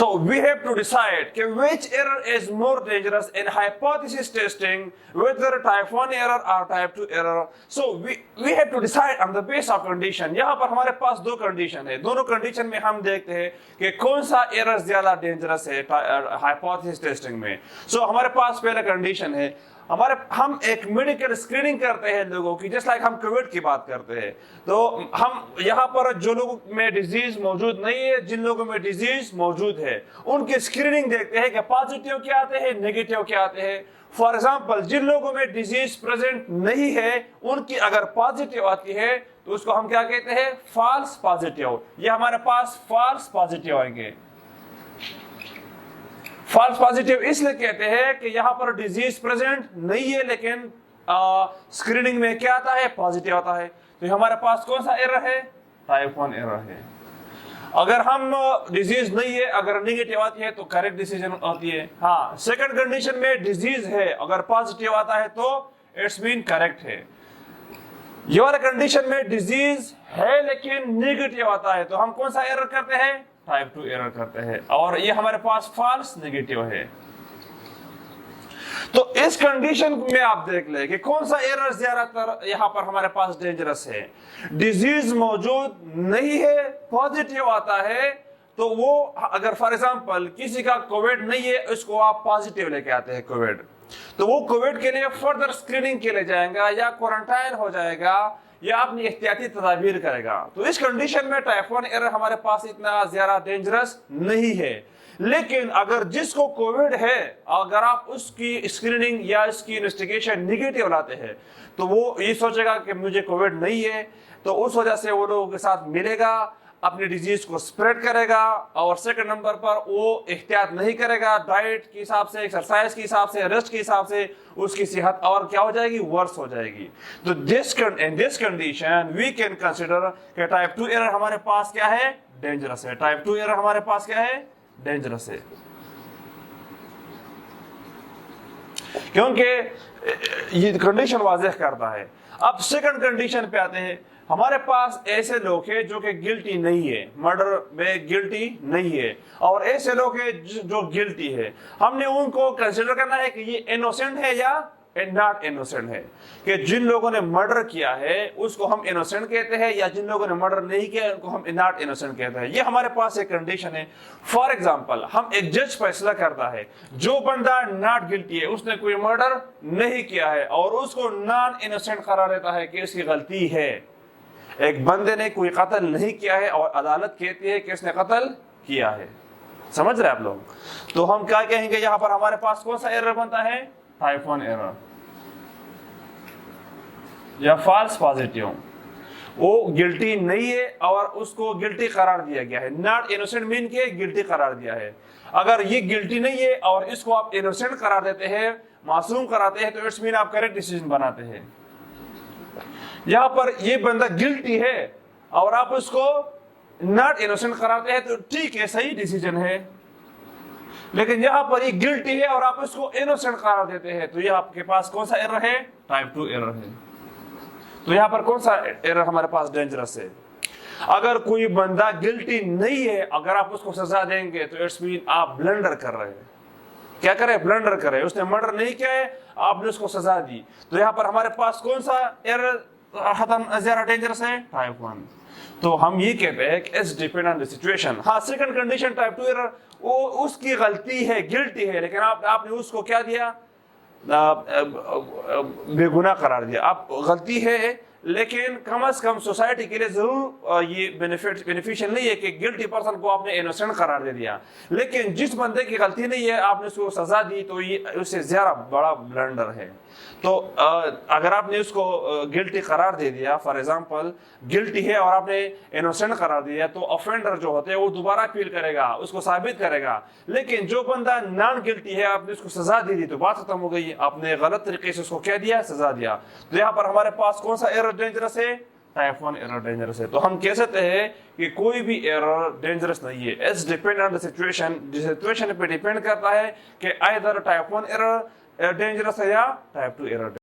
So we have to decide which error is more dangerous in hypothesis testing, whether type 1 error or type 2 error. So we have to decide on the basis of condition. यहाँ पर हमारे पास दो condition है, दोनों condition में हम देखते हैं कि कौन सा एरर ज्यादा डेंजरस है हाइपोथेसिस टेस्टिंग में. So हमारे पास पहला कंडीशन है, हम एक मेडिकल स्क्रीनिंग करते हैं लोगों की, जैसे लाइक हम कोविड की बात करते हैं, तो हम यहाँ पर जो लोगों में डिजीज मौजूद नहीं है, जिन लोगों में डिजीज मौजूद है, उनकी स्क्रीनिंग देखते हैं कि पॉजिटिव क्या आते हैं, नेगेटिव क्या आते हैं. फॉर एग्जांपल, जिन लोगों में डिजीज प्रेजेंट नहीं है, उनकी अगर पॉजिटिव आती है तो उसको हम क्या कहते हैं, फॉल्स पॉजिटिव. ये हमारे पास फॉल्स पॉजिटिव आएंगे. फॉल्स पॉजिटिव इसलिए कहते हैं कि यहाँ पर डिजीज प्रेजेंट नहीं है, लेकिन स्क्रीनिंग में क्या आता है, पॉजिटिव आता है. तो हमारे पास कौन सा एरर है, टाइप 1 एरर है. अगर हम डिजीज नहीं है, अगर नेगेटिव आती है तो करेक्ट डिसीजन आती है. हाँ, सेकंड कंडीशन में डिजीज है, अगर पॉजिटिव आता है तो इट्स मीन करेक्ट है. ये वाला कंडीशन में डिजीज है लेकिन नेगेटिव आता है, तो हम कौन सा एरर करते हैं, टाइप 2 एरर करते हैं, और ये हमारे पास फॉल्स नेगेटिव है. तो इस कंडीशन में आप देख ले कि कौन सा एरर ज्यादातर यहाँ पर हमारे पास डेंजरस है. डिजीज मौजूद नहीं है, पॉजिटिव आता है, तो वो अगर फॉर एग्जांपल किसी का कोविड नहीं है, उसको आप पॉजिटिव लेके आते हैं कोविड, तो वो कोविड के लिए फर्दर स्क्रीनिंग के लिए जाएगा या क्वारंटाइन हो जाएगा या अपनी एहतियाती तदाबीर करेगा. तो इस कंडीशन में टाइप 1 एरर हमारे पास इतना ज्यादा डेंजरस नहीं है. लेकिन अगर जिसको कोविड है, अगर आप उसकी स्क्रीनिंग या इसकी इन्वेस्टिगेशन निगेटिव लाते हैं, तो वो ये सोचेगा कि मुझे कोविड नहीं है, तो उस वजह से वो लोगों के साथ मिलेगा, अपनी डिजीज को स्प्रेड करेगा, और सेकंड नंबर पर वो एहतियात नहीं करेगा, डाइट के हिसाब से, एक्सरसाइज के हिसाब से, रेस्ट के हिसाब से उसकी सेहत और क्या हो जाएगी, वर्स हो जाएगी. तो in this condition we can consider कि टाइप 2 एरर हमारे पास क्या है, डेंजरस है. टाइप 2 एरर हमारे पास क्या है, डेंजरस है, क्योंकि ये कंडीशन वाज़ेह करता है. अब सेकंड कंडीशन पे आते हैं. हमारे पास ऐसे लोग हैं जो कि गिल्टी नहीं है, मर्डर में गिल्टी नहीं है, और ऐसे लोग हैं जो गिल्टी है. हमने उनको कंसिडर करना है कि ये इनोसेंट है या नॉट इनोसेंट है. कि जिन लोगों ने मर्डर किया है उसको हम इनोसेंट कहते हैं, या जिन लोगों ने मर्डर नहीं किया उनको हम नॉट इनोसेंट कहते हैं. ये हमारे पास एक कंडीशन है. फॉर एग्जांपल, हम एक जज फैसला करता है, जो बंदा नॉट गिल्टी है, उसने कोई मर्डर नहीं किया है, और उसको नॉन इनोसेंट करार देता है कि इसकी गलती है. एक बंदे ने कोई कत्ल नहीं किया है और अदालत कहती है कि इसने कत्ल किया है. समझ रहे आप लोग? तो हम क्या कहेंगे, यहाँ पर हमारे पास कौन सा एरर बनता है, टाइप 1 एरर या फॉल्स पॉजिटिव. वो गिल्टी नहीं है और उसको गिल्टी करार दिया गया है. नॉट इनोसेंट मीन के गिल्टी करार दिया है. अगर ये गिल्टी नहीं है और इसको आप इनोसेंट करार देते हैं, मासूम कराते हैं, तो इट्स मीन आप करेक्ट डिसीजन बनाते हैं. यहाँ पर ये बंदा गिल्टी है और आप उसको नॉट इनोसेंट कराते हैं, तो ठीक है, सही डिसीजन है. लेकिन यहाँ पर ये गिल्टी है और आप उसको इनोसेंट करार देते हैं, तो ये आपके पास कौन सा एरर है, टाइप 2 एरर है. तो यहाँ पर कौन सा एरर हमारे पास डेंजरस है. अगर कोई बंदा गिल्टी नहीं है, अगर आप उसको सजा देंगे, तो इट्स मीन आप ब्लंडर कर रहे हैं. क्या करे, ब्लंडर करे. उसने मर्डर नहीं किया है, आपने उसको सजा दी, तो यहाँ पर हमारे पास कौन सा एरर ज्यादा डेंजरस है, टाइप 1. तो हम ये कहते हैं कि it's depend on the situation. हाँ, सेकंड कंडीशन टाइप 2 एरर, वो उसकी गलती है, गिल्टी है, लेकिन आपने उसको क्या दिया, बेगुनाह करार दिया. आप गलती है, लेकिन कम से कम सोसाइटी के लिए जरूर ये बेनिफिशियल नहीं है कि गिल्टी पर्सन को आपने इनोसेंट करार दे दिया. लेकिन जिस बंदे की गलती नहीं है, आपने उसको सजा दी, तो ये उससे ज्यादा बड़ा ब्लंडर है. तो अगर आपने उसको गिल्टी करार दे दिया, फॉर एग्जांपल गिल्टी है और आपने इनोसेंट करार दिया, तो ऑफेंडर जो होते हैं वो दोबारा अपील करेगा, उसको साबित करेगा. लेकिन जो बंदा नॉन गिल्टी है, आपने उसको सजा दे दी, तो बात खत्म हो गई. आपने गलत तरीके से उसको क्या दिया, सजा दिया. तो यहाँ पर हमारे पास कौन सा एरर डेंजरस है, टाइप 1 एरर डेंजरस है. तो हम कह सकते हैं कि कोई भी एरर डेंजरस नहीं है. It's depend on the situation. Situation पे डिपेंड करता है कि आइदर टाइप 1 एरर डेंजरस है या टाइप 2 एरर.